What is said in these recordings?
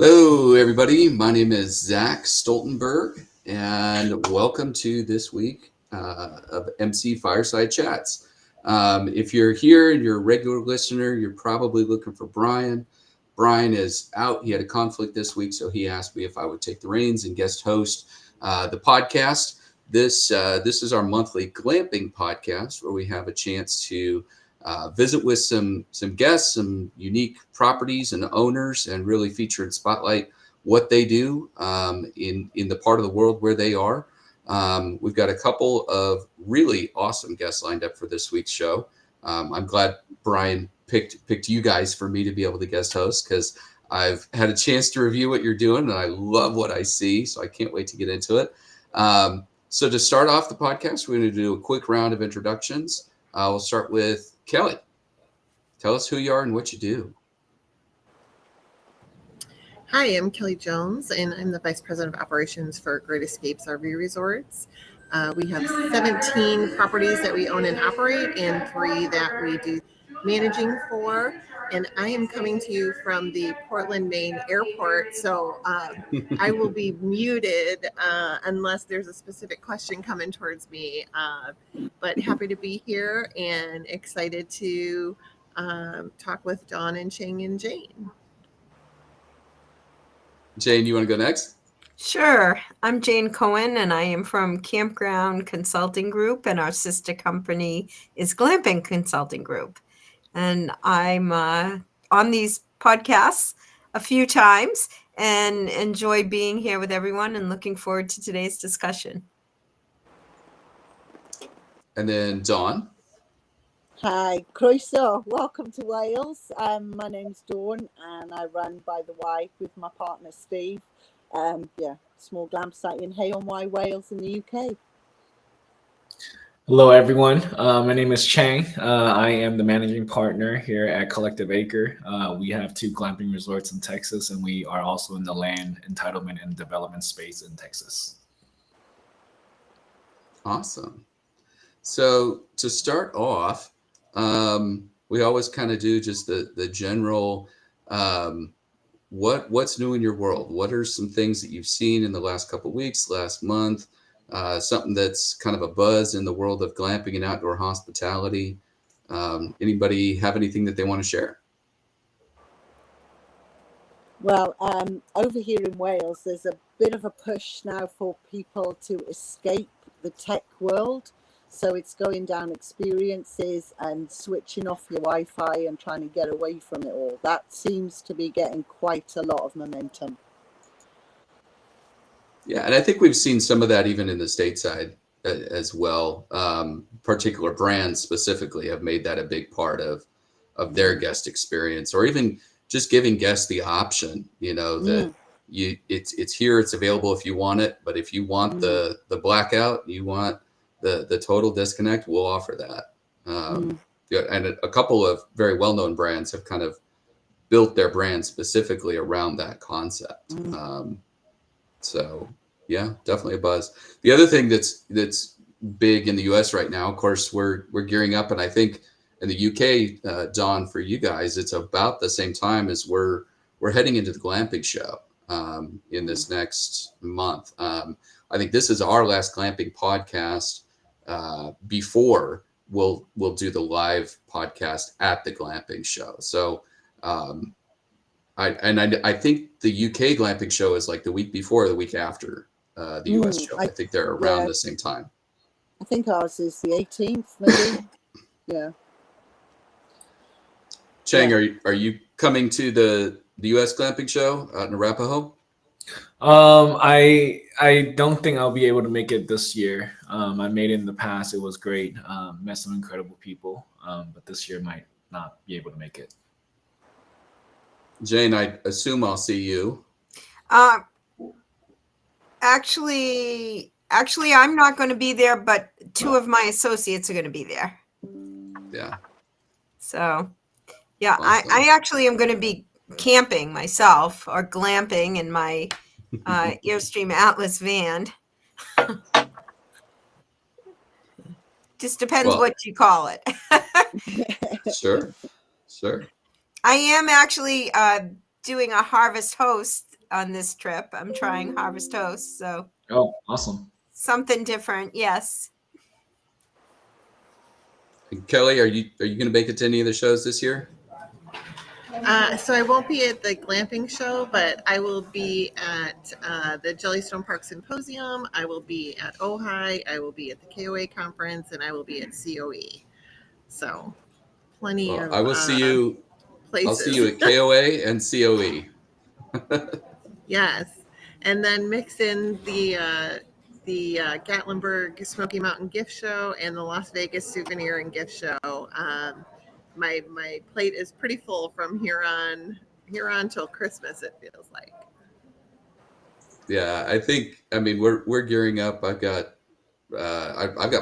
Hello, everybody. My name is Zach Stoltenberg, and welcome to this week of MC Fireside Chats. If you're here and you're a regular listener, you're probably looking for Brian. Brian is out. He had a conflict this week, so he asked me if I would take the reins and guest host the podcast. This is our monthly glamping podcast where we have a chance to visit with some guests, some unique properties and owners, and really feature and spotlight what they do in the part of the world where they are. We've got a couple of really awesome guests lined up for this week's show. I'm glad Brian picked you guys for me to be able to guest host, because I've had a chance to review what you're doing and I love what I see. So I can't wait to get into it. So to start off the podcast, we're going to do a quick round of introductions. We'll start with Kelly. Tell us who you are and what you do. Hi, I'm Kelly Jones, and I'm the Vice President of Operations for Great Escapes RV Resorts. We have 17 properties that we own and operate, and 3 that we do managing for. And I am coming to you from the Portland, Maine airport, so I will be muted unless there's a specific question coming towards me. But happy to be here and excited to talk with Dawn and Chang and Jane. Jane, you want to go next? Sure. I'm Jane Cohen, and I am from Campground Consulting Group, and our sister company is Glamping Consulting Group. And I'm on these podcasts a few times and enjoy being here with everyone and looking forward to today's discussion. And then Dawn. Hi, Croeso. Welcome to Wales. My name's Dawn, and I run By the Y with my partner Steve. Small glam site in Hay-on-Wye, Wales in the UK. Hello, everyone. My name is Chang. I am the managing partner here at Collective Acre. We have 2 glamping resorts in Texas, and we are also in the land entitlement and development space in Texas. Awesome. So to start off, we always kind of do just the general, what's new in your world? What are some things that you've seen in the last couple of weeks, last month, something that's kind of a buzz in the world of glamping and outdoor hospitality? Anybody have anything that they want to share? Well, over here in Wales, there's a bit of a push now for people to escape the tech world. So it's going down experiences and switching off your Wi-Fi and trying to get away from it all. That seems to be getting quite a lot of momentum. Yeah, and I think we've seen some of that even in the stateside as well. Particular brands specifically have made that a big part of their guest experience, or even just giving guests the option, that it's here, it's available if you want it. But if you want the blackout, you want the total disconnect, we'll offer that. And a couple of very well-known brands have kind of built their brand specifically around that concept. So yeah, definitely a buzz. The other thing that's big in the US right now, of course, we're gearing up, and I think in the UK, Dawn, for you guys, it's about the same time as we're heading into the glamping show in this next month. I think this is our last glamping podcast before we'll do the live podcast at the glamping show. So I think the UK glamping show is like the week before or the week after the US show. I think they're around the same time. I think ours is the 18th, maybe. Yeah. Chang, are you coming to the US glamping show out in Arapahoe? I don't think I'll be able to make it this year. I made it in the past. It was great. Met some incredible people. But this year might not be able to make it. Jane, I assume I'll see you. Actually, I'm not going to be there, but 2 of my associates are going to be there. Yeah. So, yeah, Awesome. I actually am going to be camping myself, or glamping in my Airstream Atlas van. Just depends what you call it. Sure. I am actually doing a harvest host on this trip. I'm trying Harvest Toast, so Oh, awesome. something different. Yes. And Kelly, are you going to make it to any of the shows this year? So I won't be at the glamping show, but I will be at the Jellystone Park Symposium. I will be at OHI. I will be at the KOA conference, and I will be at COE. So plenty Well, of I will see you. places. I'll see you at KOA and COE. Yes, and then mix in the Gatlinburg Smoky Mountain Gift Show and the Las Vegas Souvenir and Gift Show. My plate is pretty full from here on till Christmas. It feels like. Yeah, I mean we're gearing up. I've got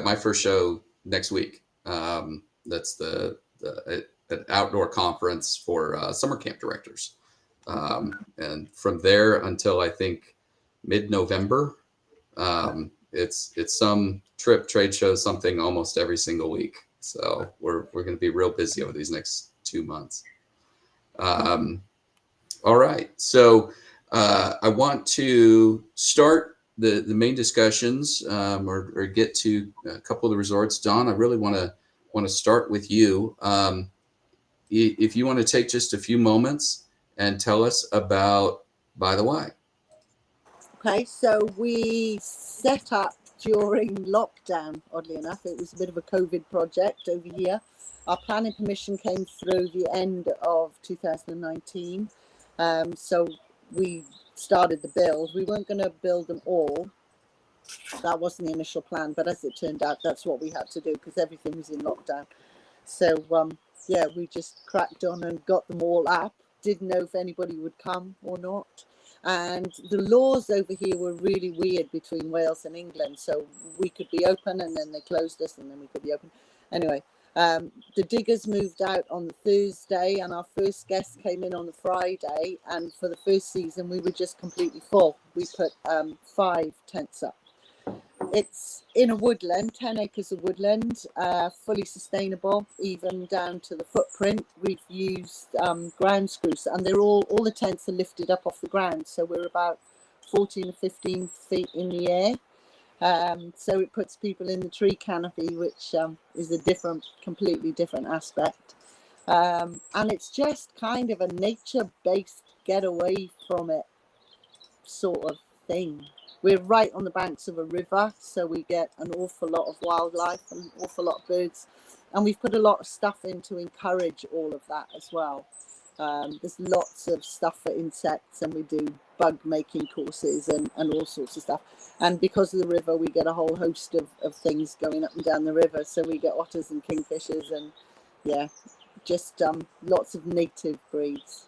my first show next week. That's an outdoor conference for summer camp directors. And from there until I think mid-November, it's some trade show, something almost every single week. So we're going to be real busy over these next 2 months. All right, so I want to start the main discussions or get to a couple of the resorts. Don, I really want to start with you. If you want to take just a few moments and tell us about By the Y. Okay, so we set up during lockdown, oddly enough. It was a bit of a COVID project over here. Our planning permission came through the end of 2019. So we started the build. We weren't going to build them all. That wasn't the initial plan, but as it turned out, that's what we had to do because everything was in lockdown. So, yeah, we just cracked on and got them all up. Didn't know if anybody would come or not. And the laws over here were really weird between Wales and England. So we could be open and then they closed us and then we could be open. Anyway, the diggers moved out on the Thursday and our first guests came in on the Friday. And for the first season, we were just completely full. We put 5 tents up. It's in a woodland, 10 acres of woodland, fully sustainable, even down to the footprint. We've used ground screws and they're all the tents are lifted up off the ground. So we're about 14 or 15 feet in the air. So it puts people in the tree canopy, which is a completely different aspect. And it's just kind of a nature-based get away from it sort of thing. We're right on the banks of a river, so we get an awful lot of wildlife, an awful lot of birds, and we've put a lot of stuff in to encourage all of that as well. There's lots of stuff for insects, and we do bug making courses and all sorts of stuff. And because of the river, we get a whole host of things going up and down the river. So we get otters and kingfishers and, yeah, just lots of native breeds.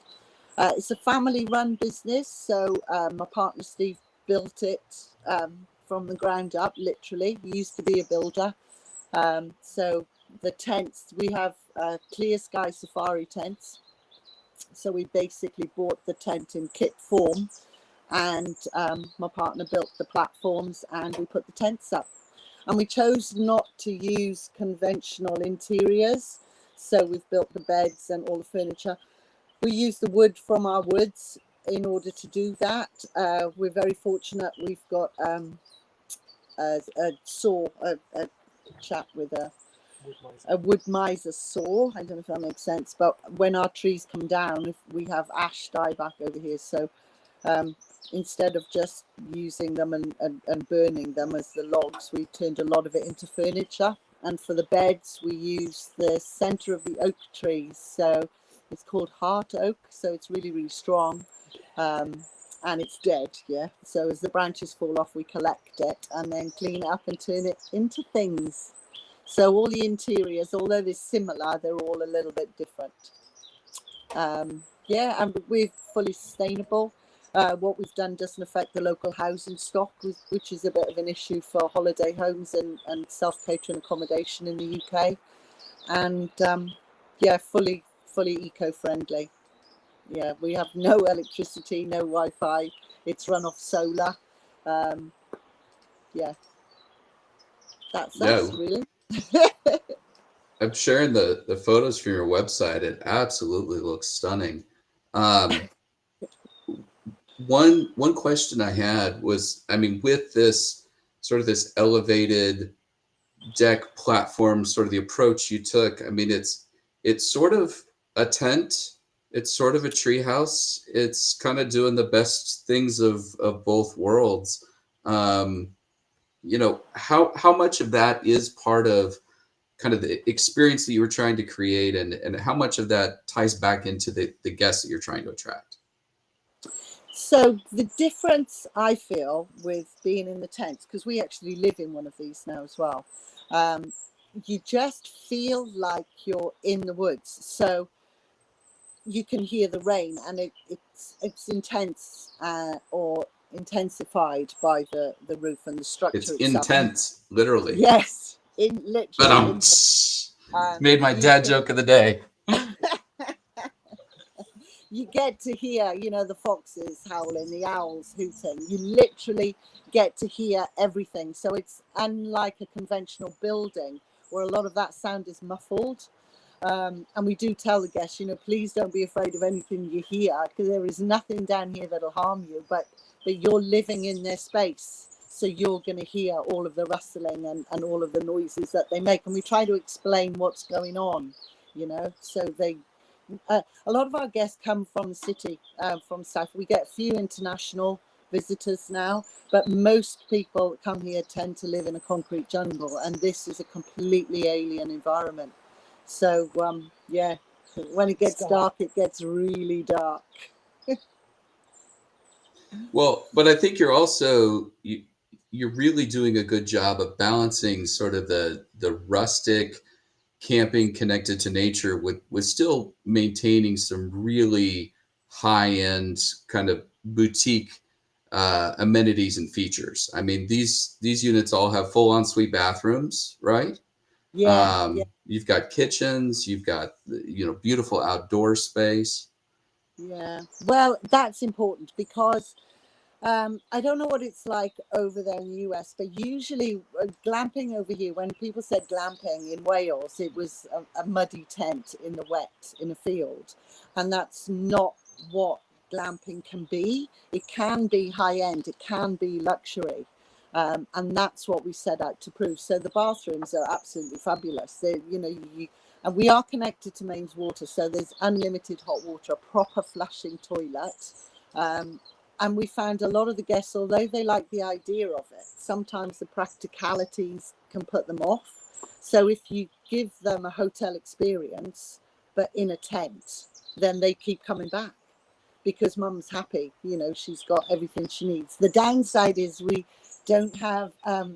It's a family-run business, so my partner Steve built it from the ground up, literally. He used to be a builder. So the tents, we have clear sky safari tents. So we basically bought the tent in kit form and my partner built the platforms and we put the tents up. And we chose not to use conventional interiors. So we've built the beds and all the furniture. We use the wood from our woods in order to do that. We're very fortunate. We've got a saw, a chap with a wood miser saw. I don't know if that makes sense, but when our trees come down, if we have ash dieback over here, so instead of just using them and burning them as the logs, we turned a lot of it into furniture. And for the beds, we use the center of the oak trees. So it's called heart oak, so it's really, really strong. And it's dead, yeah. So as the branches fall off, we collect it and then clean it up and turn it into things. So all the interiors, although they're similar, they're all a little bit different. Yeah, and we're fully sustainable. What we've done doesn't affect the local housing stock, which is a bit of an issue for holiday homes and self-catering accommodation in the UK. And yeah, fully eco-friendly. Yeah, we have no electricity, no Wi-Fi. It's run off solar. Yeah, that's us, really. I'm sharing the photos from your website. It absolutely looks stunning. one question I had was, I mean, with this sort of this elevated deck platform, sort of the approach you took, I mean, it's sort of a tent, it's sort of a treehouse, it's kind of doing the best things of both worlds. Um, how much of that is part of kind of the experience that you were trying to create, and how much of that ties back into the guests that you're trying to attract? So the difference I feel with being in the tents, because we actually live in one of these now as well, you just feel like you're in the woods. So you can hear the rain, and it's intense or intensified by the roof and the structure It's itself. intense, literally. Yes, But literally. made my dad joke of the day. You get to hear, the foxes howling, the owls hooting. You literally get to hear everything. So it's unlike a conventional building where a lot of that sound is muffled. And we do tell the guests, please don't be afraid of anything you hear, because there is nothing down here that'll harm you, but you're living in their space. So you're going to hear all of the rustling and all of the noises that they make. And we try to explain what's going on, so they... a lot of our guests come from the city, from South. We get a few international visitors now, but most people that come here tend to live in a concrete jungle, and this is a completely alien environment. So, yeah, when it gets dark, it gets really dark. Well, but I think you're also you're really doing a good job of balancing sort of the rustic camping connected to nature with still maintaining some really high end kind of boutique amenities and features. I mean, these units all have full ensuite bathrooms, right? Yeah. You've got kitchens, you've got beautiful outdoor space. Yeah. Well, that's important because I don't know what it's like over there in the US, but usually glamping over here, when people said glamping in Wales, it was a muddy tent in the wet in a field. And that's not what glamping can be. It can be high end, it can be luxury. And that's what we set out to prove. So the bathrooms are absolutely fabulous. And we are connected to mains water, so there's unlimited hot water, a proper flushing toilet. And we found a lot of the guests, although they like the idea of it, sometimes the practicalities can put them off. So if you give them a hotel experience, but in a tent, then they keep coming back because mum's happy. She's got everything she needs. The downside is we don't have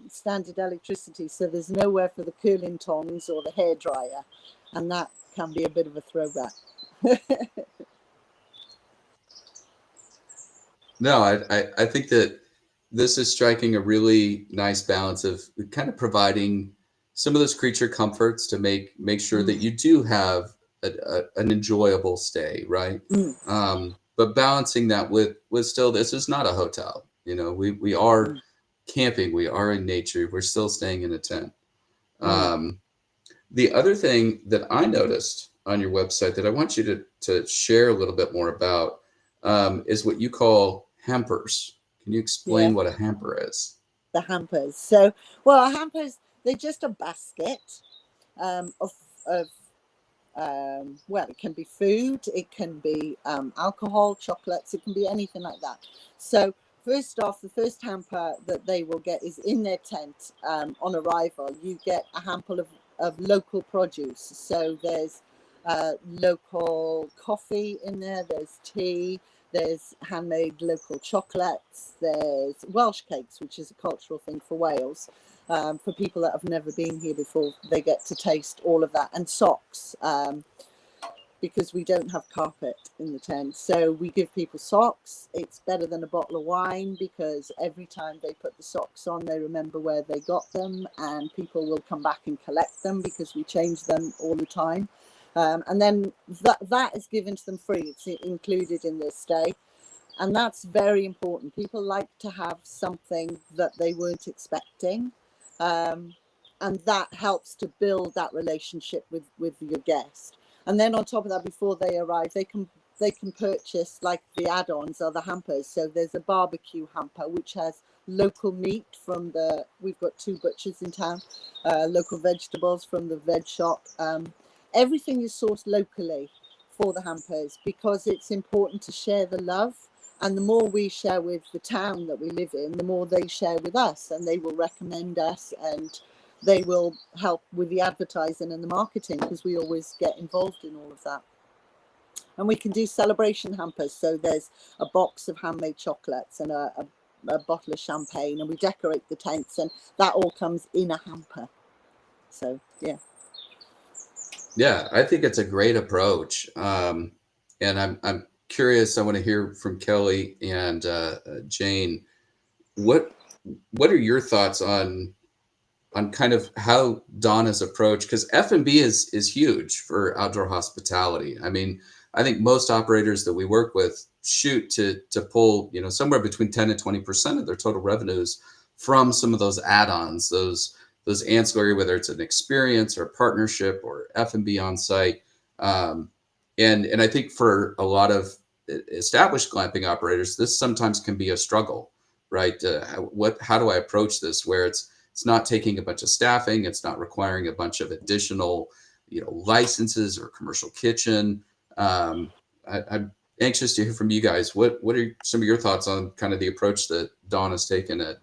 standard electricity, so there's nowhere for the curling tongs or the hairdryer, and that can be a bit of a throwback. No, I think that this is striking a really nice balance of kind of providing some of those creature comforts to make sure that you do have an enjoyable stay, right? But balancing that with still, this is not a hotel. We are camping, we are in nature, we're still staying in a tent. The other thing that I noticed on your website that I want you to share a little bit more about is what you call hampers. Can you explain what a hamper is? The hampers. So, well, hampers, they're just a basket of well, it can be food, it can be alcohol, chocolates, it can be anything like that. So first off, the first hamper that they will get is in their tent. On arrival, you get a hamper of local produce. So there's local coffee in there, there's tea, there's handmade local chocolates, there's Welsh cakes, which is a cultural thing for Wales. For people that have never been here before, they get to taste all of that, and socks, because we don't have carpet in the tent. So we give people socks. It's better than a bottle of wine because every time they put the socks on, they remember where they got them, and people will come back and collect them because we change them all the time. And then that is given to them free. It's included in their stay. And that's very important. People like to have something that they weren't expecting. And that helps to build that relationship with your guest. And then on top of that, before they arrive, they can they can purchase like the add-ons or the hampers. So there's a barbecue hamper which has local meat from we've got 2 butchers in town, local vegetables from the veg shop. Everything is sourced locally for the hampers because it's important to share the love. And the more we share with the town that we live in, the more they share with us, and they will recommend us, and they will help with the advertising and the marketing, because we always get involved in all of that. And we can do celebration hampers. So there's a box of handmade chocolates and a bottle of champagne, and we decorate the tents, and that all comes in a hamper. So, yeah. Yeah, I think it's a great approach. And I'm curious, I want to hear from Kelly and Jane. What are your thoughts on kind of how Donna's approach, because F&B is huge for outdoor hospitality. I mean, I think most operators that we work with shoot to pull, somewhere between 10 and 20% of their total revenues from some of those add-ons, those ancillary, whether it's an experience or a partnership or F&B on site. And I think for a lot of established glamping operators, this sometimes can be a struggle, right? How do I approach this where it's not taking a bunch of staffing, it's not requiring a bunch of additional, licenses or commercial kitchen. I'm anxious to hear from you guys. What are some of your thoughts on kind of the approach that Dawn has taken at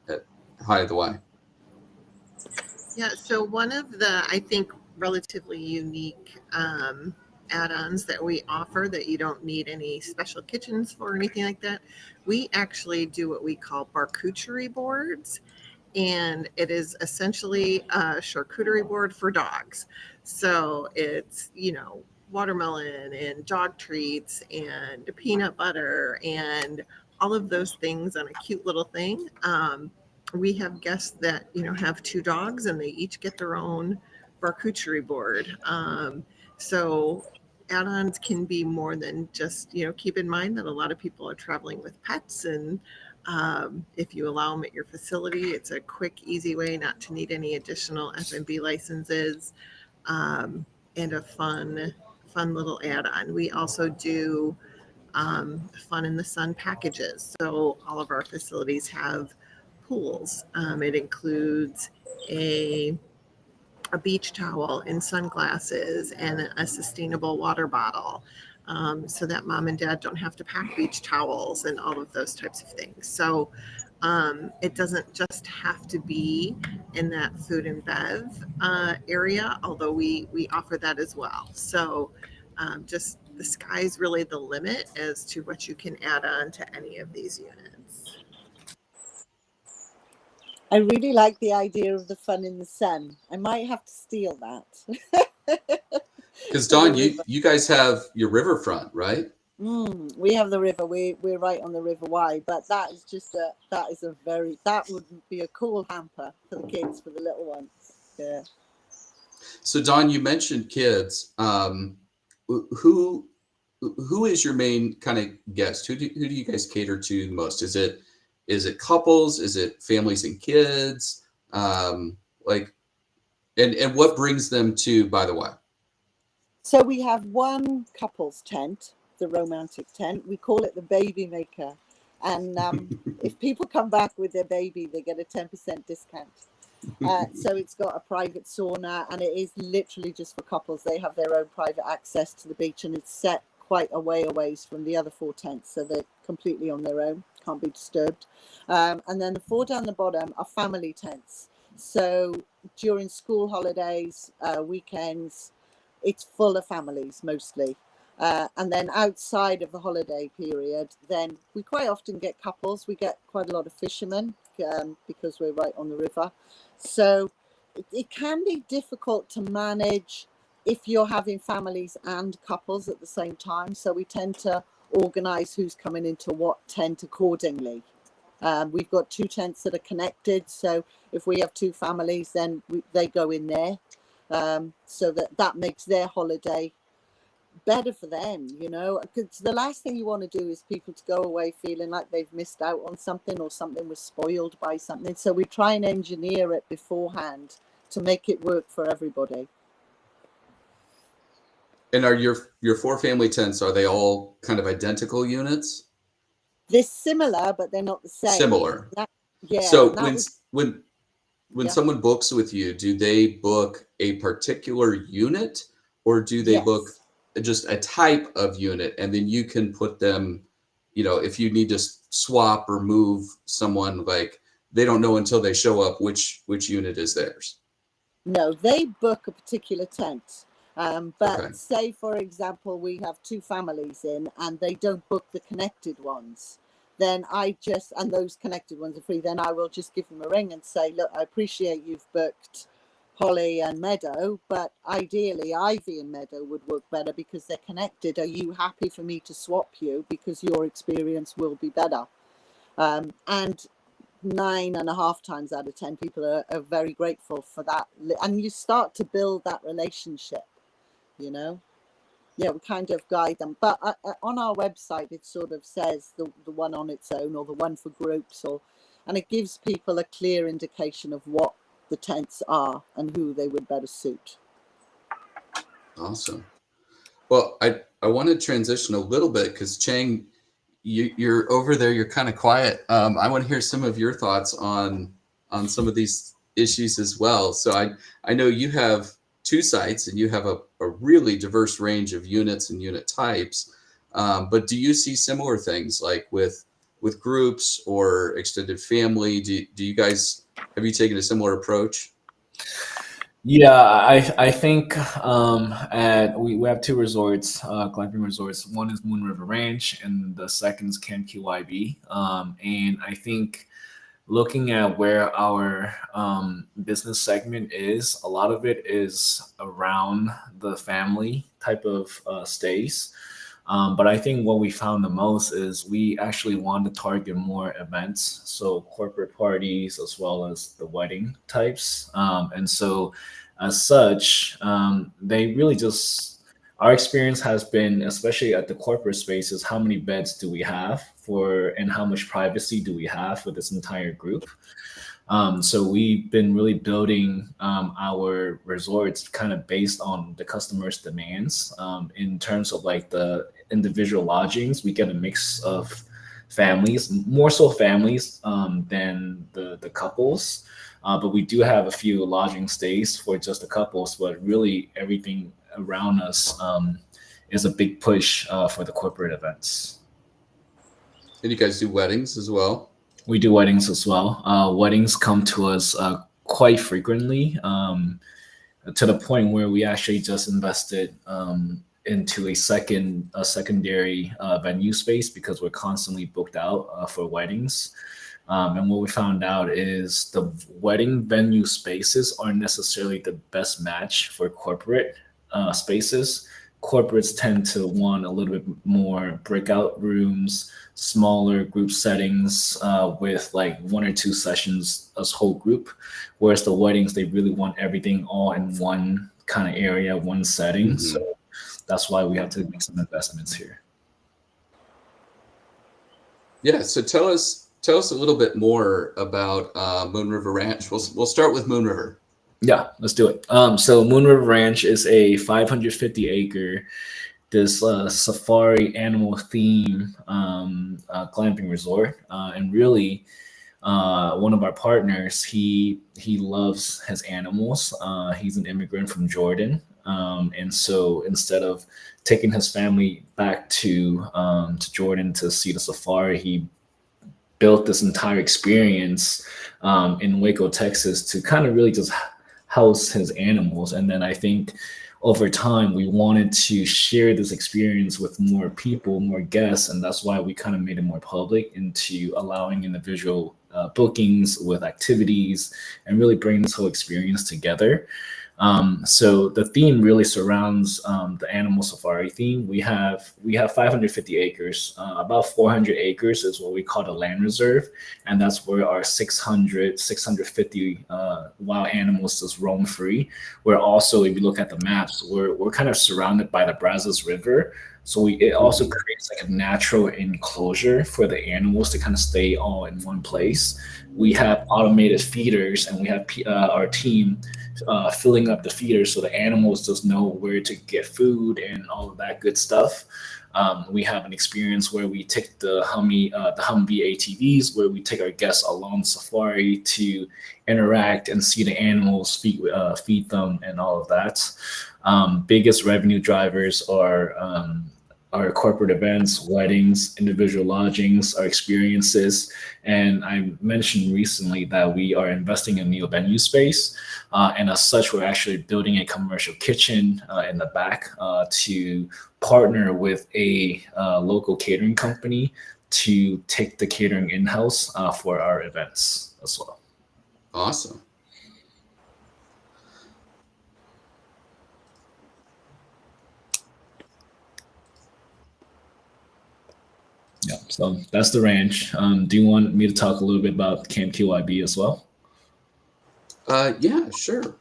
High of the Y? Yeah, so one of the, I think, relatively unique add-ons that we offer that you don't need any special kitchens for or anything like that, we actually do what we call charcuterie boards. And it is essentially a charcuterie board for dogs. So it's, watermelon and dog treats and peanut butter and all of those things on a cute little thing. We have guests that, have 2 dogs and they each get their own charcuterie board. So add-ons can be more than just, keep in mind that a lot of people are traveling with pets, and if you allow them at your facility, it's a quick, easy way not to need any additional F&B licenses, and a fun little add-on. We also do fun in the sun packages. So all of our facilities have pools. It includes a beach towel and sunglasses and a sustainable water bottle, so that mom and dad don't have to pack beach towels and all of those types of things. So it doesn't just have to be in that food and bev area, although we offer that as well. So just the sky's really the limit as to what you can add on to any of these units. I really like the idea of the fun in the sun. I might have to steal that. Because Dawn, you guys have your riverfront, right? We have the river. We're right on the River Wye, but that would be a cool hamper for the kids, for the little ones. Yeah. So Dawn, you mentioned kids. Who is your main kind of guest? Who do you guys cater to the most? Is it couples? Is it families and kids? And what brings them to By the Way? So we have one couple's tent, the romantic tent. We call it the baby maker. And if people come back with their baby, they get a 10% discount. So it's got a private sauna, and it is literally just for couples. They have their own private access to the beach, and it's set quite a ways from the other 4 tents, so they're completely on their own, can't be disturbed. And then the 4 down the bottom are family tents. So during school holidays, weekends, it's full of families mostly. And then outside of the holiday period, then we quite often get couples. We get quite a lot of fishermen because we're right on the river. So it can be difficult to manage if you're having families and couples at the same time. So we tend to organize who's coming into what tent accordingly. We've got 2 tents that are connected. So if we have 2 families, then they go in there. So that makes their holiday better for them, because the last thing you want to do is people to go away feeling like they've missed out on something, or something was spoiled by something. So we try and engineer it beforehand to make it work for everybody. And are your 4 family tents, are they all kind of identical units? They're similar, but they're not the same. Similar. Yeah. So that was, when yeah. someone books with you, do they book a particular unit, or do they book Yes. just a type of unit, and then you can put them, if you need to swap or move someone, like they don't know until they show up which unit is theirs? No, they book a particular tent. But Okay. say, for example, we have 2 families in and they don't book the connected ones. Then and those connected ones are free. Then I will just give them a ring and say, look, I appreciate you've booked Holly and Meadow, but ideally Ivy and Meadow would work better because they're connected. Are you happy for me to swap you because your experience will be better? And 9.5 times out of 10 people are very grateful for that, and you start to build that relationship. We kind of guide them, but on our website it sort of says the one on its own or the one for groups, and it gives people a clear indication of what the tents are and who they would better suit. Awesome. Well, I want to transition a little bit because Chang, you're over there, you're kind of quiet. I want to hear some of your thoughts on some of these issues as well. So I know you have 2 sites and you have a really diverse range of units and unit types. But do you see similar things like with groups or extended family? Do you guys, have you taken a similar approach? Yeah, I think we have 2 resorts, glamping resorts. One is Moon River Ranch, and the second is Camp QYB. And I think looking at where our business segment is, a lot of it is around the family type of stays. But I think what we found the most is we actually want to target more events, so corporate parties as well as the wedding types. And so, as such, they really just, our experience has been, especially at the corporate spaces, how many beds do we have and how much privacy do we have for this entire group? So we've been really building our resorts kind of based on the customer's demands. In terms of like the individual lodgings, we get a mix of families, more so families than the couples. But we do have a few lodging stays for just the couples, but really everything around us is a big push for the corporate events. And you guys do weddings as well? We do weddings as well. Weddings come to us quite frequently, to the point where we actually just invested into a secondary venue space because we're constantly booked out for weddings. And what we found out is the wedding venue spaces aren't necessarily the best match for corporate spaces. Corporates tend to want a little bit more breakout rooms, smaller group settings with like 1 or 2 sessions as whole group, whereas the weddings, they really want everything all in one kind of area, one setting. Mm-hmm. So that's why we have to make some investments here. Yeah, so tell us a little bit more about Moon River Ranch. We'll start with Moon River. Yeah, let's do it. So Moon River Ranch is a 550-acre, this safari animal theme glamping resort, and really one of our partners, he loves his animals. He's an immigrant from Jordan, and so instead of taking his family back to Jordan to see the safari, he built this entire experience in Waco, Texas, to kind of really just house his animals. And then I think over time we wanted to share this experience with more people, more guests, and that's why we kind of made it more public into allowing individual bookings with activities and really bring this whole experience together. So the theme really surrounds the animal safari theme. We have 550 acres. About 400 acres is what we call the land reserve, and that's where our 650 wild animals just roam free. We're also, if you look at the maps, we're kind of surrounded by the Brazos River. So it also creates like a natural enclosure for the animals to kind of stay all in one place. We have automated feeders, and we have our team filling up the feeders so the animals just know where to get food and all of that good stuff. We have an experience where we take the Humvee ATVs, where we take our guests along safari to interact and see the animals, feed them, and all of that. Biggest revenue drivers are our corporate events, weddings, individual lodgings, our experiences. And I mentioned recently that we are investing in new venue space. And as such, we're actually building a commercial kitchen in the back to partner with a local catering company to take the catering in-house for our events as well. Awesome. Yeah, so that's the ranch. Do you want me to talk a little bit about Camp QIB as well? Yeah, sure.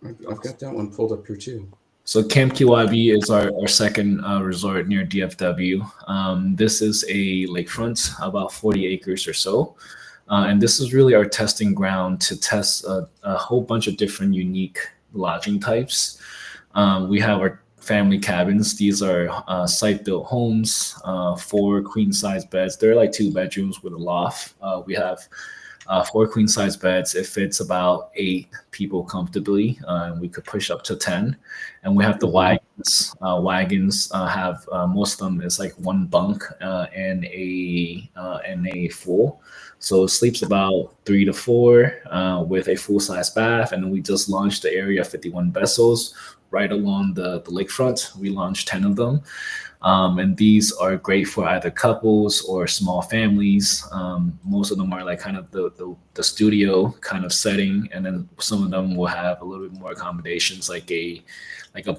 I've got that one pulled up here too. So Camp QIB is our second resort near DFW. This is a lakefront, about 40 acres or so. And this is really our testing ground to test a whole bunch of different unique lodging types. We have our family cabins. These are site-built homes, 4 queen-size beds. They're like 2 bedrooms with a loft. We have 4 queen-size beds. It fits about 8 people comfortably. We could push up to 10. And we have the wagons. Wagons have most of them is like 1 bunk and a full. So it sleeps about 3 to 4 with a full-size bath. And then we just launched the Area 51 vessels right along the lakefront. We launched 10 of them. And these are great for either couples or small families. Most of them are like kind of the studio kind of setting. And then some of them will have a little bit more accommodations like a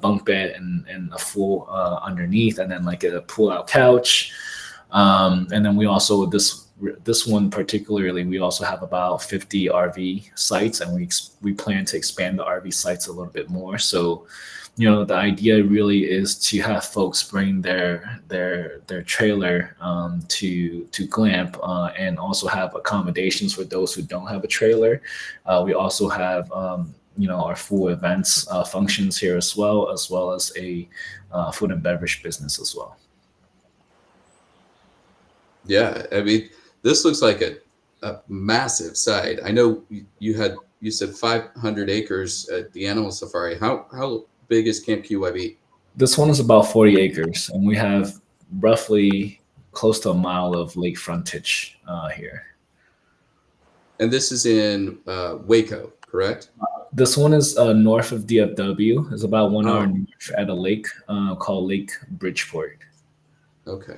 bunk bed and a full underneath, and then like a pull-out couch. And then we also, this one particularly, we also have about 50 RV sites, and we plan to expand the RV sites a little bit more. So, the idea really is to have folks bring their trailer to glamp, and also have accommodations for those who don't have a trailer. We also have our full events functions here as well as a food and beverage business as well. Yeah, I mean, this looks like a massive site. I know you said 500 acres at the animal safari. How big is Camp QYB? This one is about 40 acres, and we have roughly close to a mile of lake frontage here. And this is in Waco, correct? This one is north of DFW. It's about 1 hour north at a lake called Lake Bridgeport. Okay.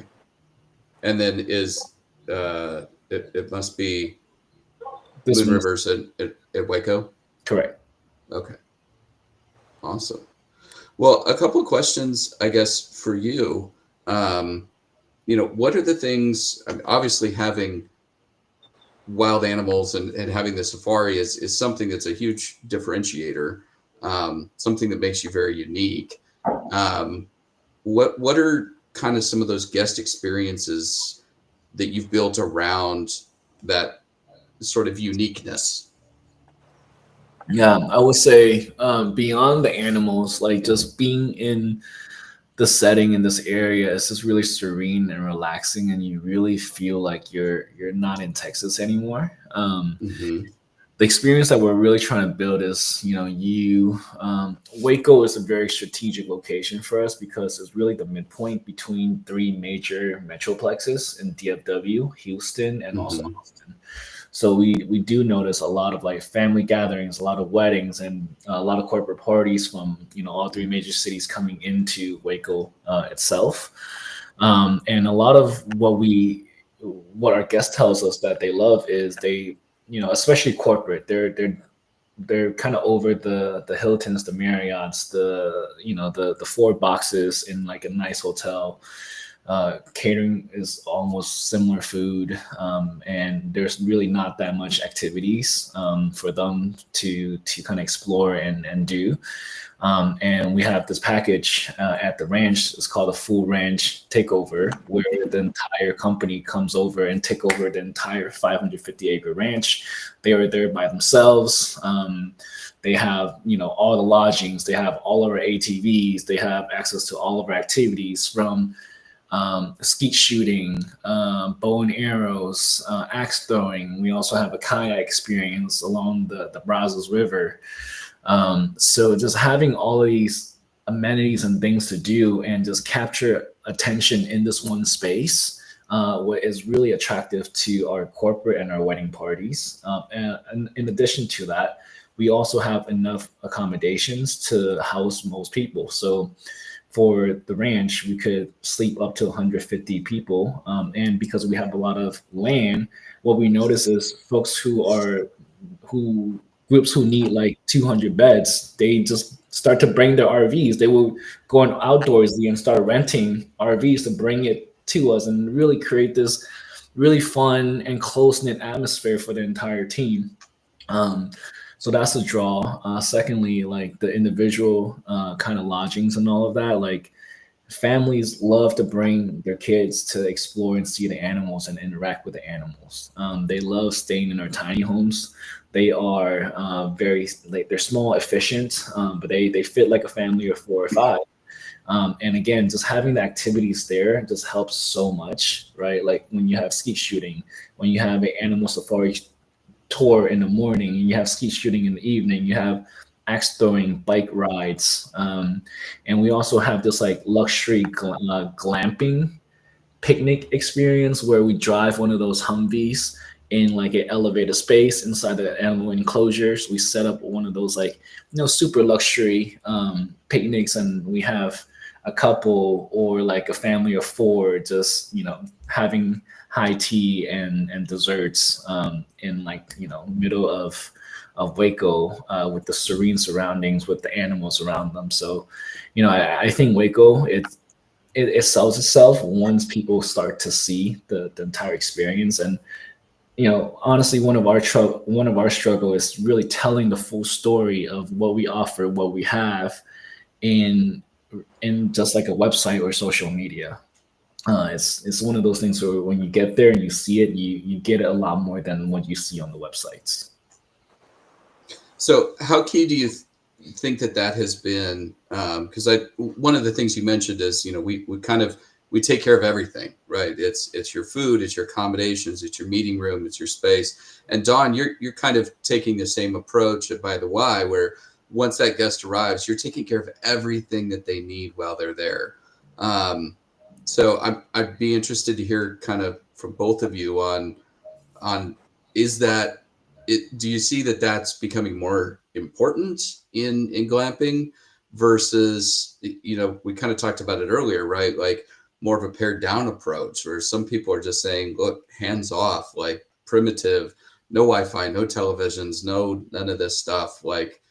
And then it must be Moon Rivers at Waco? Correct. Okay. Awesome. Well, a couple of questions, I guess, for you. What are the things, I mean, obviously having wild animals and having the safari is something that's a huge differentiator, something that makes you very unique. What are kind of some of those guest experiences that you've built around that sort of uniqueness? Yeah, I would say beyond the animals, like just being in the setting in this area is just really serene and relaxing, and you really feel like you're not in Texas anymore. The experience that we're really trying to build is, Waco is a very strategic location for us because it's really the midpoint between 3 major metroplexes in DFW, Houston, and also Austin. So we do notice a lot of like family gatherings, a lot of weddings, and a lot of corporate parties from all 3 major cities coming into Waco itself. And a lot of what our guests tells us that they love is they, especially corporate, they're kind of over the Hiltons, the Marriotts, the 4 boxes in like a nice hotel. Catering is almost similar food, and there's really not that much activities for them to kind of explore and do. And we have this package at the ranch. It's called a full ranch takeover, where the entire company comes over and take over the entire 550-acre ranch. They are there by themselves. They have, all the lodgings. They have all of our ATVs. They have access to all of our activities, from skeet shooting, bow and arrows, axe throwing. We also have a kayak experience along the Brazos River. So just having all of these amenities and things to do and just capture attention in this one space, what is really attractive to our corporate and our wedding parties. And in addition to that, we also have enough accommodations to house most people. So for the ranch, we could sleep up to 150 people. And because we have a lot of land, what we notice is folks groups who need like 200 beds, they just start to bring their RVs. They will go on outdoorsy and start renting RVs to bring it to us and really create this really fun and close-knit atmosphere for the entire team. So that's a draw. Secondly, like the individual kind of lodgings and all of that, like families love to bring their kids to explore and see the animals and interact with the animals. They love staying in our tiny homes. They are they're small, efficient, but they fit like a family of 4 or 5. And again, just having the activities there just helps so much, right? Like when you have skeet shooting, when you have an animal safari tour in the morning, you have skeet shooting in the evening, you have axe throwing, bike rides, and we also have this like luxury glamping picnic experience where we drive one of those Humvees in like an elevated space inside the animal enclosures. We set up one of those like super luxury picnics, and we have a couple or like a family of 4 just having high tea and desserts in like middle of Waco, with the serene surroundings with the animals around them. So I think Waco it sells itself once people start to see the entire experience. And honestly, one of our struggle is really telling the full story of what we offer, what we have in just like a website or social media. It's one of those things where when you get there and you see it, you get a lot more than what you see on the websites. So how key do you think that has been? Because one of the things you mentioned is, we take care of everything, right? It's your food, it's your accommodations, it's your meeting room, it's your space. And Dawn, you're kind of taking the same approach by the Y, where once that guest arrives, you're taking care of everything that they need while they're there. So I'd be interested to hear kind of from both of you on is that it? Do you see that that's becoming more important in glamping versus, we kind of talked about it earlier, right? Like more of a pared down approach, where some people are just saying, look, hands off, like primitive, no Wi-Fi, no televisions, none of this stuff. Like,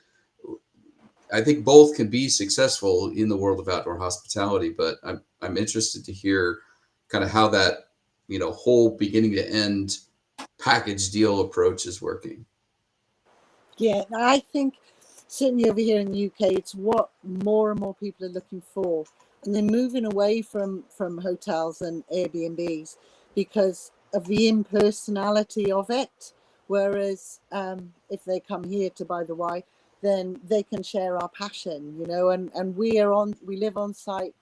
I think both can be successful in the world of outdoor hospitality, but I'm interested to hear kind of how that, whole beginning to end package deal approach is working. Yeah, I think certainly over here in the UK, it's what more and more people are looking for. And they're moving away from hotels and Airbnbs because of the impersonality of it. Whereas if they come here to buy the Y, then they can share our passion, and we live on site.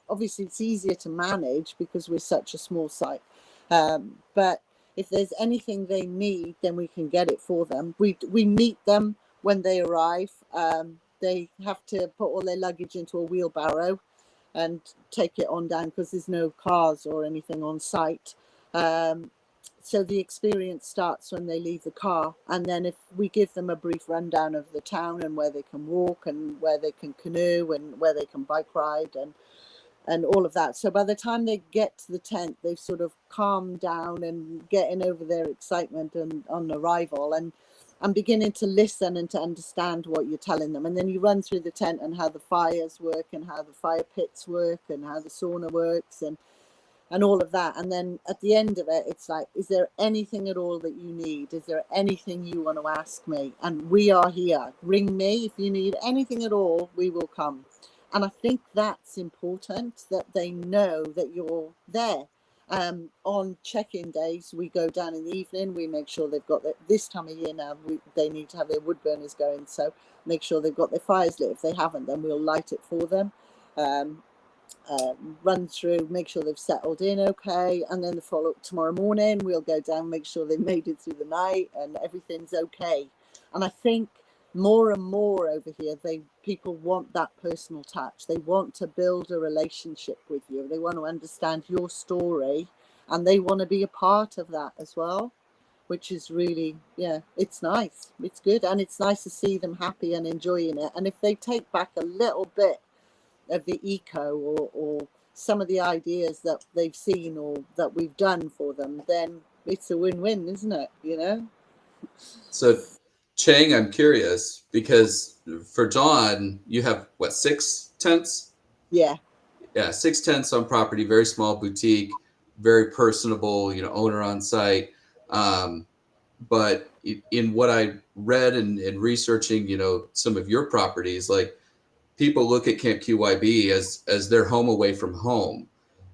Obviously, it's easier to manage because we're such a small site. But if there's anything they need, then we can get it for them. We meet them when they arrive. They have to put all their luggage into a wheelbarrow and take it on down because there's no cars or anything on site. So the experience starts when they leave the car. And then if we give them a brief rundown of the town and where they can walk and where they can canoe and where they can bike ride and all of that. So by the time they get to the tent, they've sort of calmed down and getting over their excitement and on arrival. And I'm beginning to listen and to understand what you're telling them. And then you run through the tent and how the fires work and how the fire pits work and how the sauna works. And and all of that. And then at the end of it, it's like, is there anything at all that you need? Is there anything you want to ask me? And we are here. Ring me if you need anything at all, we will come. And I think that's important, that they know that you're there. On check-in days, we go down in the evening, we make sure they've got this time of year now, they need to have their wood burners going, so make sure they've got their fires lit. If they haven't, then we'll light it for them. Run through, make sure they've settled in okay, and then the follow up tomorrow morning, we'll go down, make sure they made it through the night and everything's okay. And I think more and more over here, people want that personal touch. They want to build a relationship with you. They want to understand your story, and they want to be a part of that as well, which is really, it's nice. It's good, and it's nice to see them happy and enjoying it. And if they take back a little bit of the eco or some of the ideas that they've seen or that we've done for them, then it's a win-win, isn't it? So Chang, I'm curious, because for Dawn, you have 6 tents? Yeah, 6 tents on property, very small boutique, very personable, owner on site. But in what I read and researching, some of your properties, like, people look at Camp QYB as their home away from home.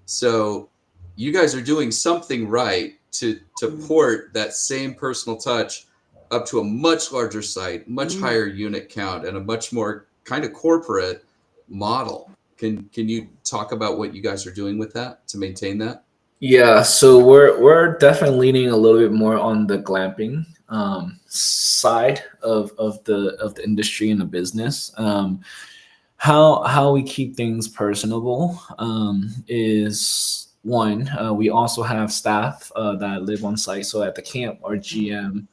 So you guys are doing something right to port that same personal touch up to a much larger site, much higher unit count, and a much more kind of corporate model. Can you talk about what you guys are doing with that to maintain that? Yeah, so we're definitely leaning a little bit more on the glamping side of the industry and the business. How we keep things personable is one. We also have staff that live on site. So at the camp, our GM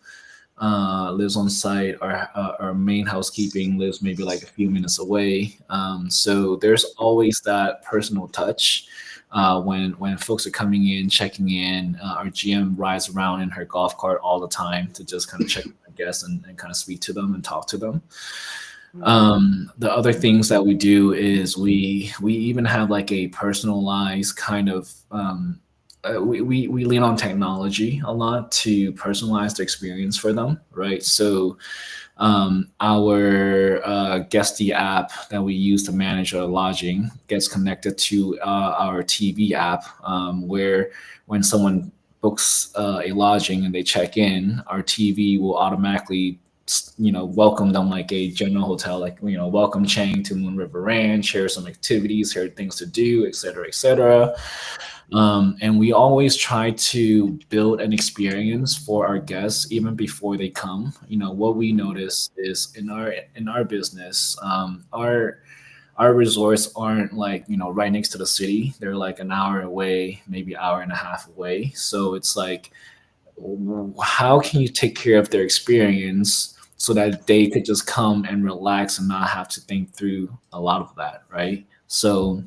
lives on site. Our main housekeeping lives maybe like a few minutes away. So there's always that personal touch. When folks are coming in, checking in, our GM rides around in her golf cart all the time to just kind of check on guests and kind of speak to them and talk to them. The other things that we do is we even have like a personalized kind of we lean on technology a lot to personalize the experience for them, right? So our Guesty app that we use to manage our lodging gets connected to our TV app, where when someone books a lodging and they check in, our TV will automatically welcome them like a general hotel, like, welcome Chang to Moon River Ranch, share some activities, share things to do, et cetera, et cetera. And we always try to build an experience for our guests even before they come. What we notice is in our business, our resorts aren't like, right next to the city. They're like an hour away, maybe hour and a half away. So it's like, how can you take care of their experience so that they could just come and relax and not have to think through a lot of that, right? So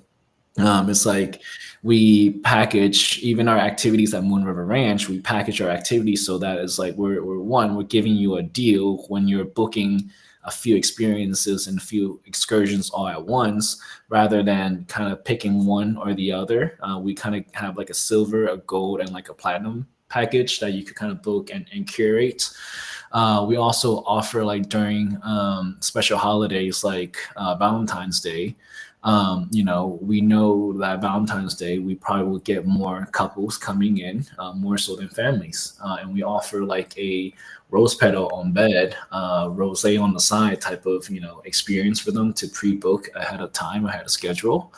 it's like we package even our activities at Moon River Ranch. We package our activities so that it's like we're giving you a deal when you're booking a few experiences and a few excursions all at once, rather than kind of picking one or the other. We kind of have like a silver, a gold, and like a platinum package that you could kind of book and curate. We also offer, like, during special holidays like Valentine's Day. We know that Valentine's Day we probably will get more couples coming in, more so than families, and we offer like a rose petal on bed, rosé on the side type of experience for them to pre-book ahead of time, ahead of schedule.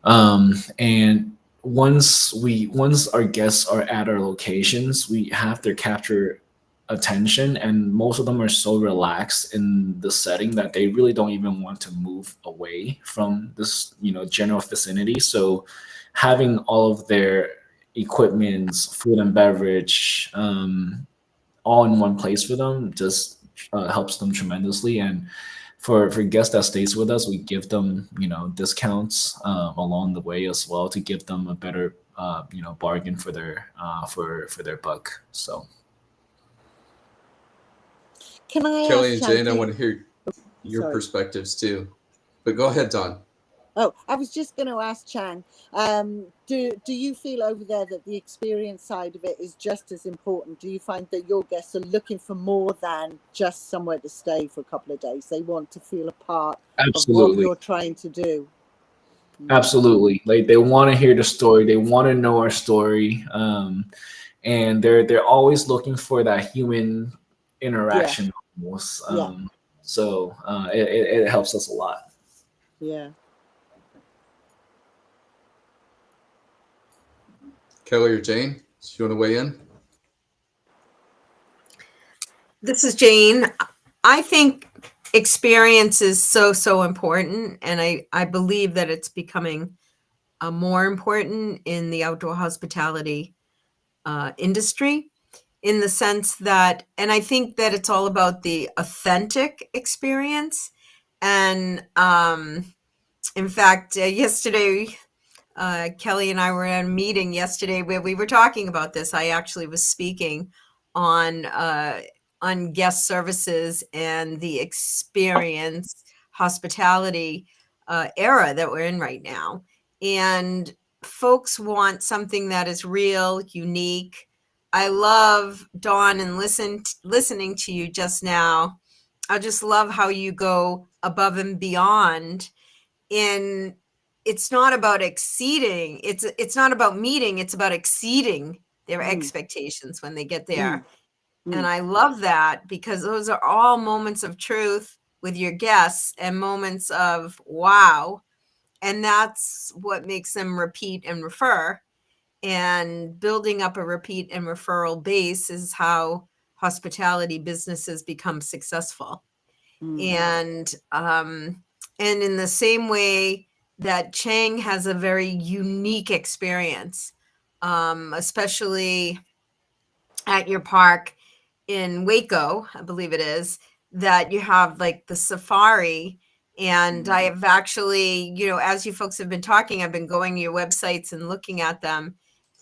And once our guests are at our locations, we have to capture attention, and most of them are so relaxed in the setting that they really don't even want to move away from this general vicinity. So having all of their equipments, food and beverage, all in one place for them just helps them tremendously. And for guests that stays with us, we give them discounts along the way as well, to give them a better bargain for their buck. So can I Kelly and ask Jane, I Shanti- want to hear your Sorry. perspectives too, but go ahead, Don. Oh, I was just going to ask Chang, do you feel over there that the experience side of it is just as important? Do you find that your guests are looking for more than just somewhere to stay for a couple of days? They want to feel a part of what Absolutely. you're trying to do. Absolutely. Like they want to hear the story. They want to know our story. And they're always looking for that human Yeah, interaction almost. yeah, So it helps us a lot. yeah. Kelly or Jane, do you want to weigh in? This is Jane. I think experience is so important, and I believe that it's becoming more important in the outdoor hospitality industry, in the sense that, and I think that it's all about the authentic experience. And in fact, yesterday, Kelly and I were at a meeting yesterday where we were talking about this. I actually was speaking on guest services and the experience hospitality era that we're in right now. And folks want something that is real, unique. I love Dawn and listening to you just now. I just love how you go above and beyond in it's not about exceeding, it's not about meeting, it's about exceeding their expectations when they get there. And I love that, because those are all moments of truth with your guests and moments of wow. And that's what makes them repeat and refer. And building up a repeat and referral base is how hospitality businesses become successful. And in the same way that Chang has a very unique experience, especially at your park in Waco, I believe it is, that you have like the safari. And I have actually, as you folks have been talking, I've been going to your websites and looking at them.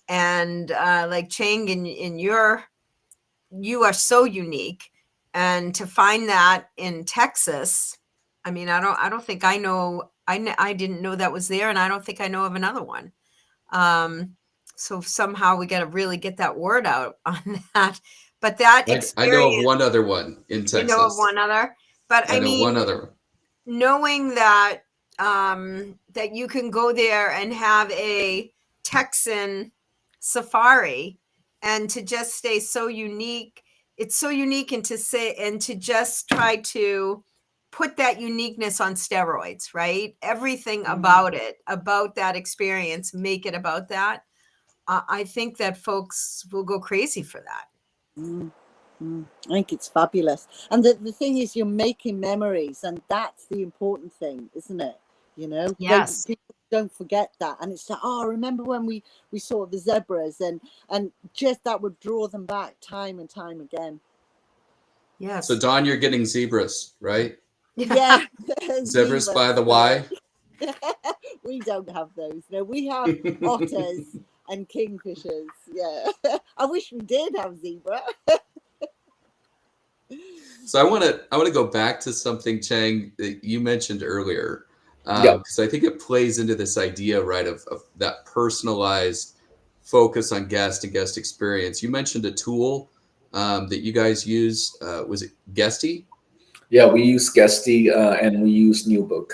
And like Chang, you are so unique. And to find that in Texas, I mean, I don't think I know, I didn't know that was there, and I don't think I know of another one. So somehow we got to really get that word out on that. But that I know of experience, one other one in Texas. you know of one other, but I I know mean, one other. knowing that that you can go there and have a Texan safari, and to just stay so unique. It's so unique, and to just try to put that uniqueness on steroids, right? Everything about it, about that experience, make it about that. I think that folks will go crazy for that. I think it's fabulous. And the thing is, you're making memories, and that's the important thing, isn't it? Yes. People don't forget that. And it's like, oh, remember when we saw the zebras, and just that would draw them back time and time again. Yes. So Don, you're getting zebras, right? Yeah. Zebras by the Y. We don't have those. No, we have otters and kingfishers. Yeah. I wish we did have zebra. So I want to go back to something, Chang, that you mentioned earlier, Yep. because I think it plays into this idea, right, of that personalized focus on guest and guest experience. You mentioned a tool that you guys use. Was it Guesty? Yeah, we use Guesty and we use Newbook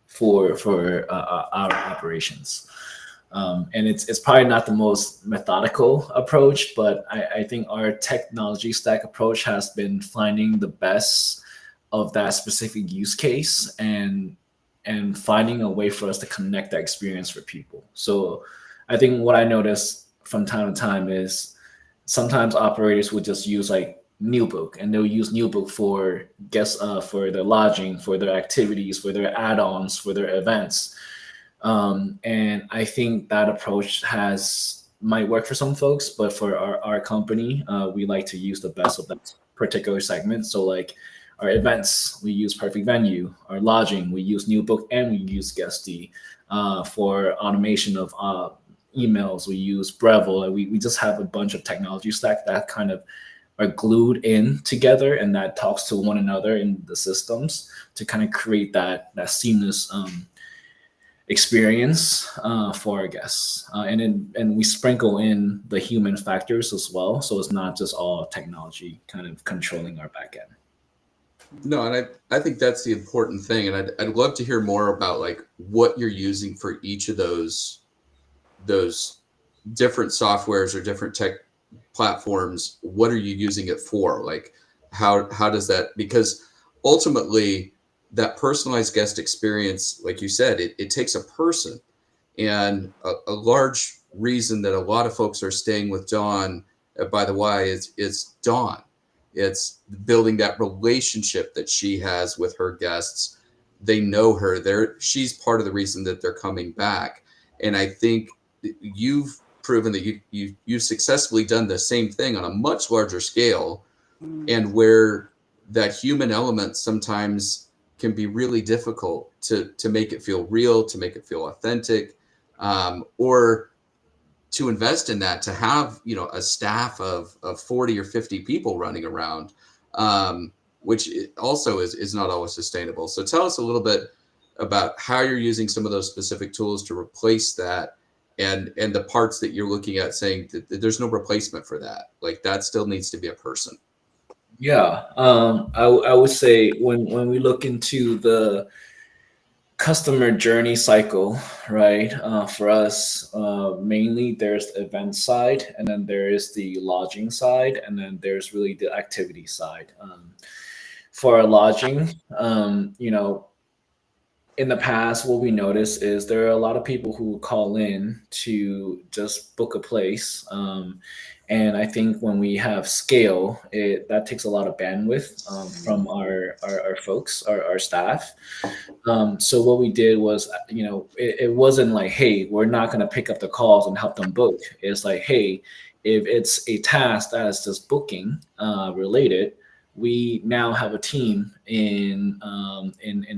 for our operations. And it's probably not the most methodical approach, but I think our technology stack approach has been finding the best of that specific use case and finding a way for us to connect that experience for people. So I think what I notice from time to time is sometimes operators would just use like Newbook, and they'll use Newbook for guests, for their lodging, for their activities, for their add-ons, for their events. And I think that approach might work for some folks, but for our company, we like to use the best of that particular segment. So like our events, we use Perfect Venue. Our lodging, we use Newbook and we use Guesty. For automation of emails, we use Breville. And we just have a bunch of technology stack that kind of are glued in together and that talks to one another in the systems to kind of create that seamless experience for our guests, and we sprinkle in the human factors as well, so it's not just all technology kind of controlling our back end. No, and I think that's the important thing, and I'd love to hear more about like what you're using for each of those different softwares or different tech platforms. What are you using it for? Like how does that, because ultimately that personalized guest experience, like you said, it takes a person, and a large reason that a lot of folks are staying with Dawn, by the way, is Dawn. It's building that relationship that she has with her guests. They know her. She's part of the reason that they're coming back. And I think you've proven that you've successfully done the same thing on a much larger scale, and where that human element sometimes can be really difficult to make it feel real, to make it feel authentic, or to invest in that, to have, a staff of 40 or 50 people running around, which also is not always sustainable. So tell us a little bit about how you're using some of those specific tools to replace that, and the parts that you're looking at saying that there's no replacement for that. Like that still needs to be a person. Yeah, I would say when we look into the customer journey cycle, right? For us, mainly there's the event side, and then there is the lodging side, and then there's really the activity side. For our lodging, in the past, what we noticed is there are a lot of people who call in to just book a place. And I think when we have scale, that takes a lot of bandwidth from our folks, our staff. So what we did was, it wasn't like, hey, we're not going to pick up the calls and help them book. It's like, hey, if it's a task that is just booking related, we now have a team in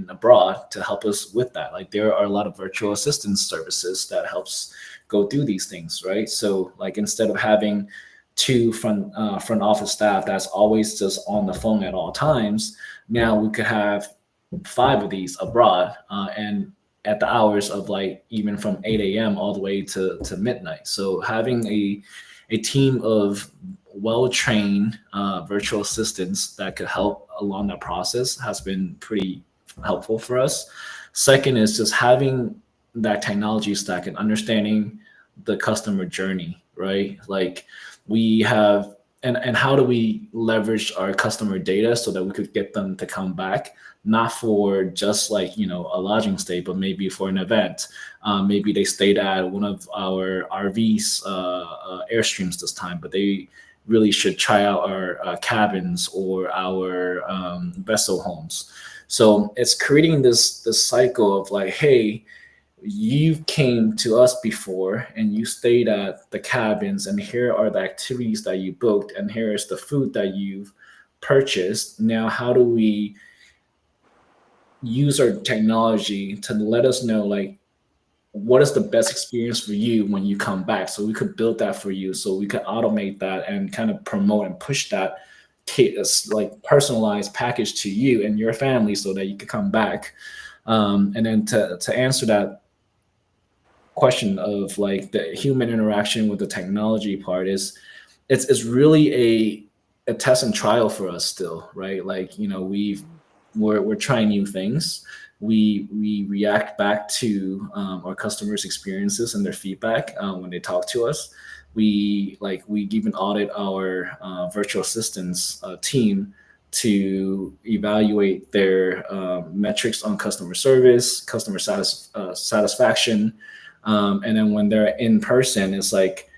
abroad to help us with that. Like there are a lot of virtual assistance services that helps go through these things, right? So like instead of having two front office staff that's always just on the phone at all times, now we could have 5 of these abroad, and at the hours of like even from 8 a.m. all the way to midnight. So having a team of well-trained virtual assistants that could help along that process has been pretty helpful for us. Second is just having that technology stack and understanding the customer journey, right? Like we have, and how do we leverage our customer data so that we could get them to come back, not for just like, a lodging stay, but maybe for an event. Maybe they stayed at one of our RVs, Airstreams this time, but they really should try out our cabins or our vessel homes. So it's creating this cycle of like, hey, you came to us before and you stayed at the cabins, and here are the activities that you booked, and here is the food that you've purchased. Now, how do we use our technology to let us know like what is the best experience for you when you come back, so we could build that for you, so we could automate that and kind of promote and push that like personalized package to you and your family so that you could come back. And then to answer that question of like the human interaction with the technology part, is it's really a test and trial for us still, right? Like we're trying new things. We react back to our customers' experiences and their feedback when they talk to us. We even audit our virtual assistants team to evaluate their metrics on customer service, customer satisfaction, and then when they're in person, it's like,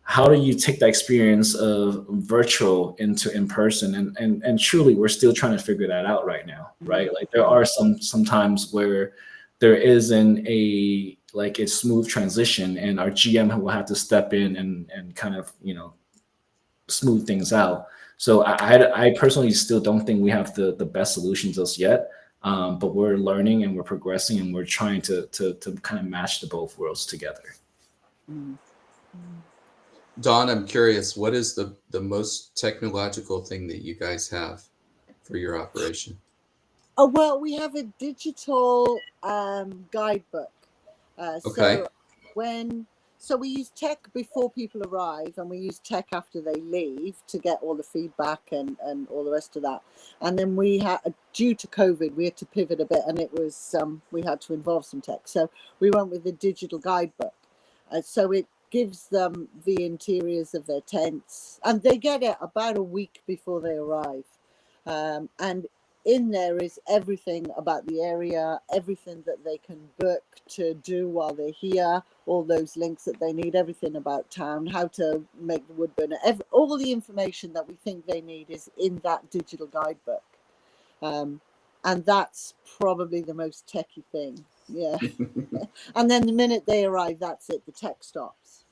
how do you take the experience of virtual into in person? And truly, we're still trying to figure that out right now, right? Like there are sometimes where there isn't a smooth transition, and our GM will have to step in and kind of smooth things out. So I personally still don't think we have the best solutions just yet, but we're learning and we're progressing, and we're trying to kind of match the both worlds together. Dawn, I'm curious, what is the most technological thing that you guys have for your operation? Oh, well, we have a digital guidebook Okay. So we use tech before people arrive, and we use tech after they leave to get all the feedback and all the rest of that. And then we had, due to COVID, we had to pivot a bit, and it was we had to involve some tech. So we went with the digital guidebook. So it gives them the interiors of their tents, and they get it about a week before they arrive. And in there is everything about the area, everything that they can book to do while they're here, all those links that they need, everything about town, how to make the wood burner, all the information that we think they need is in that digital guidebook. And that's probably the most techie thing. Yeah. And then the minute they arrive, that's it, the tech stops.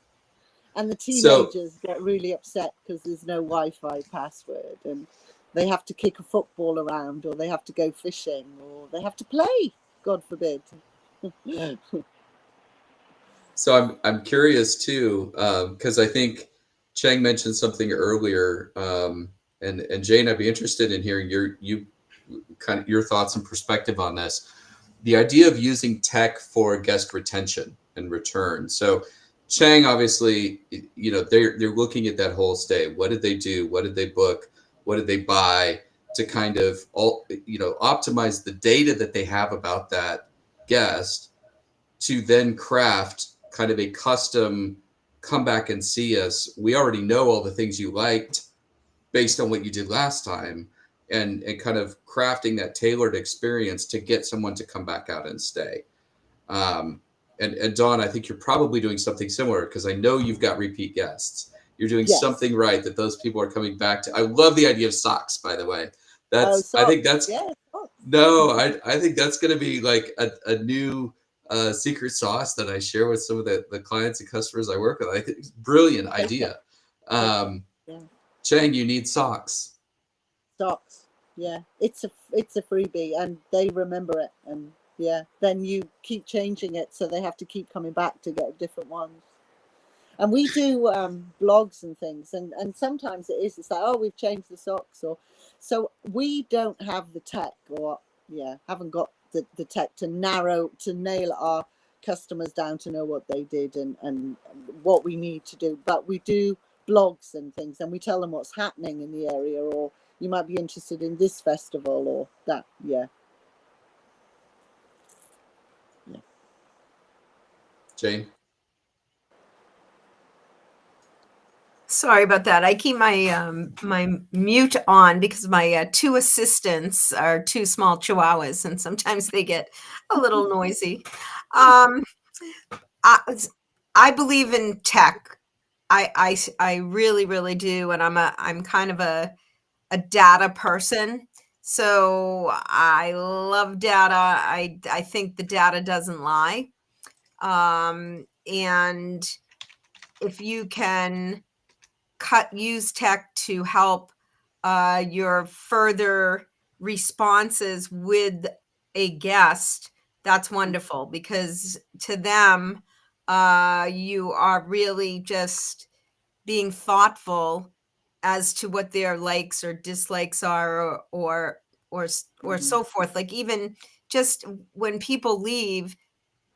And the teenagers get really upset because there's no Wi-Fi password, and they have to kick a football around, or they have to go fishing, or they have to play, God forbid. So I'm curious too, because I think Chang mentioned something earlier, and Jane, I'd be interested in hearing your thoughts and perspective on this. The idea of using tech for guest retention and return. So Chang, obviously, they're looking at that whole stay. What did they do? What did they book? What did they buy to kind of optimize the data that they have about that guest to then craft kind of a custom come back and see us. We already know all the things you liked based on what you did last time, and kind of crafting that tailored experience to get someone to come back out and stay. And Dawn, I think you're probably doing something similar, because I know you've got repeat guests. You're doing something right that those people are coming back to. I love the idea of socks, by the way. I think that's I think that's going to be like a new secret sauce that I share with some of the clients and customers I work with. I think it's a brilliant idea. Chang, you need socks. Socks, yeah. It's a freebie, and they remember it, and then you keep changing it, so they have to keep coming back to get different ones. And we do blogs and things, and sometimes it's like, oh, we've changed the socks, or so we don't have the tech, or haven't got the tech to nail our customers down to know what they did and what we need to do. But we do blogs and things, and we tell them what's happening in the area, or you might be interested in this festival or that. Jane? Sorry about that. I keep my my mute on because my two assistants are two small chihuahuas, and sometimes they get a little noisy. I believe in tech. I really, really do, and I'm kind of a data person. So I love data. I think the data doesn't lie, and if you can use tech to help your further responses with a guest, that's wonderful, because to them, you are really just being thoughtful as to what their likes or dislikes are, or so forth. Like, even just when people leave,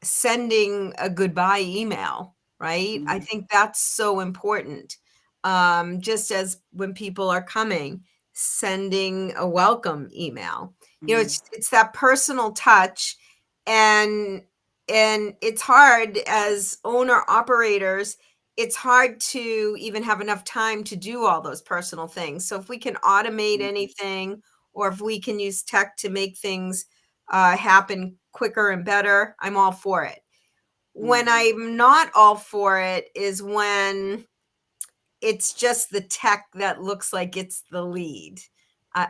sending a goodbye email, right? I think that's so important. Just as when people are coming, sending a welcome email. It's that personal touch, and it's hard as owner operators. It's hard to even have enough time to do all those personal things. So if we can automate anything, or if we can use tech to make things happen quicker and better, I'm all for it. When I'm not all for it is when it's just the tech that looks like it's the lead,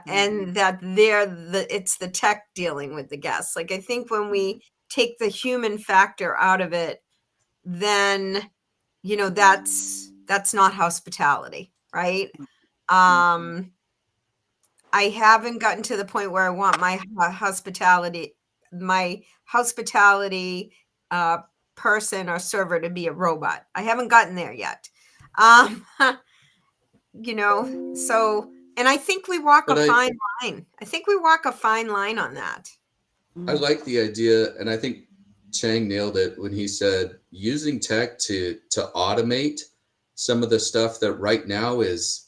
and that it's the tech dealing with the guests. Like, I think when we take the human factor out of it, then that's not hospitality, right? I haven't gotten to the point where I want my hospitality person or server to be a robot. I haven't gotten there yet. So, and I think we walk a fine line. I think we walk a fine line on that. I like the idea, and I think Chang nailed it when he said using tech to automate some of the stuff that right now is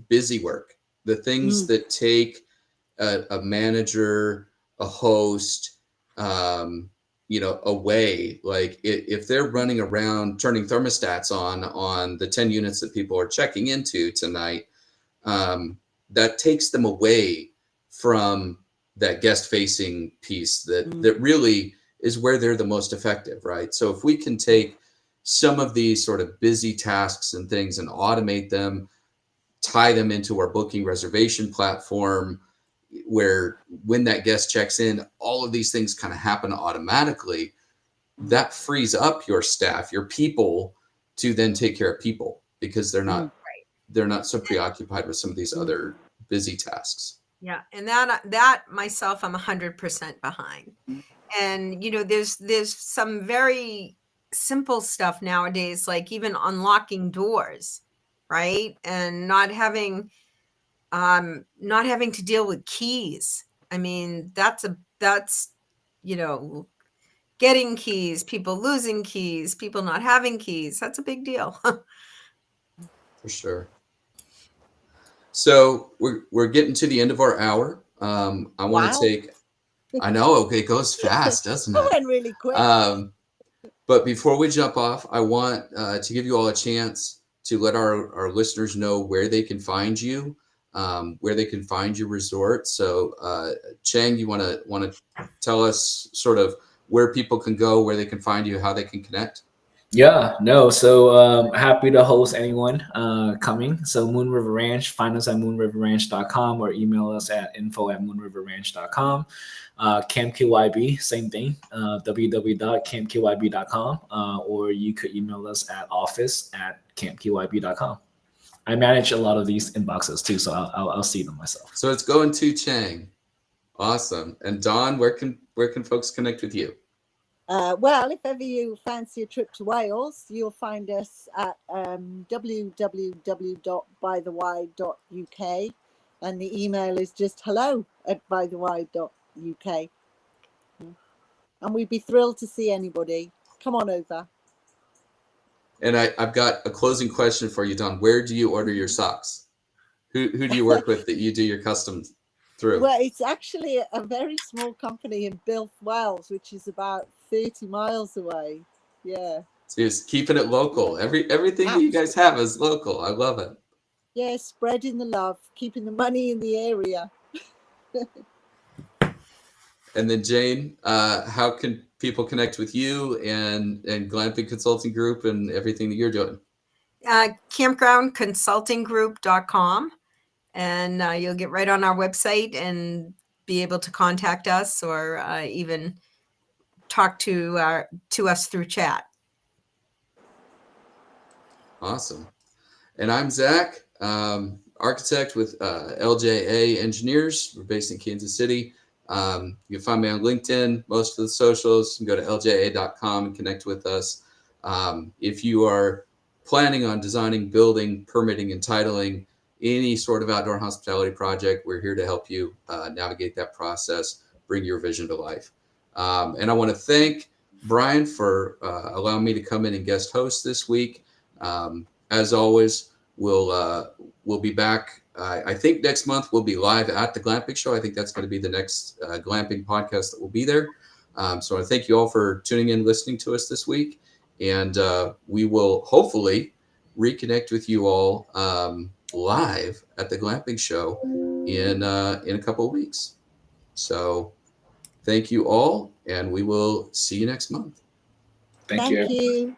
busy work. The things that take a manager, a host, away. Like if they're running around turning thermostats on the 10 units that people are checking into tonight, that takes them away from that guest facing piece that really is where they're the most effective, right? So if we can take some of these sort of busy tasks and things and automate them, tie them into our booking reservation platform, where when that guest checks in, all of these things kind of happen automatically, that frees up your staff, your people, to then take care of people, because they're not so preoccupied with some of these other busy tasks. Yeah, and that myself, I'm 100% behind. And there's some very simple stuff nowadays, like even unlocking doors, right? And not having to deal with keys. I mean, that's getting keys, people losing keys, people not having keys. That's a big deal. For sure. So we're getting to the end of our hour. I want to take. I know it goes fast, doesn't it? That went really quick. But before we jump off, I want to give you all a chance to let our listeners know where they can find you, where they can find your resort. So, Chang, you want to tell us sort of where people can go, where they can find you, how they can connect? Yeah, no. So happy to host anyone coming. So Moon River Ranch, find us at moonriverranch.com or email us at info@moonriverranch.com. Camp KYB, same thing, www.campkyb.com, or you could email us at office@campkyb.com. I manage a lot of these inboxes too, so I'll see them myself. So it's going to Chang. Awesome. And Dawn, where can folks connect with you? Well, if ever you fancy a trip to Wales, you'll find us at www.bythewide.uk, and the email is just hello@bythewide.uk. And we'd be thrilled to see anybody. Come on over. And I've got a closing question for you, Dawn. Where do you order your socks? Who do you work with that you do your customs through? Well, it's actually a very small company in Builth, Wales, which is about 30 miles away. Yeah. So just keeping it local. Everything that you guys have is local. I love it. Yeah, spreading the love, keeping the money in the area. And then Jane, how can people connect with you and Glamping Consulting Group and everything that you're doing? Campgroundconsultinggroup.com, and you'll get right on our website and be able to contact us, or even talk to us through chat. Awesome. And I'm Zach, architect with LJA Engineers. We're based in Kansas City. You can find me on LinkedIn, most of the socials. You can go to lja.com and connect with us. If you are planning on designing, building, permitting, and titling any sort of outdoor hospitality project, we're here to help you navigate that process, bring your vision to life. And I want to thank Brian for allowing me to come in and guest host this week. As always, we'll be back. I think next month we'll be live at the Glamping Show. I think that's going to be the next glamping podcast that will be there. So I thank you all for tuning in, listening to us this week. And we will hopefully reconnect with you all live at the Glamping Show in a couple of weeks. So thank you all, and we will see you next month. Thank you.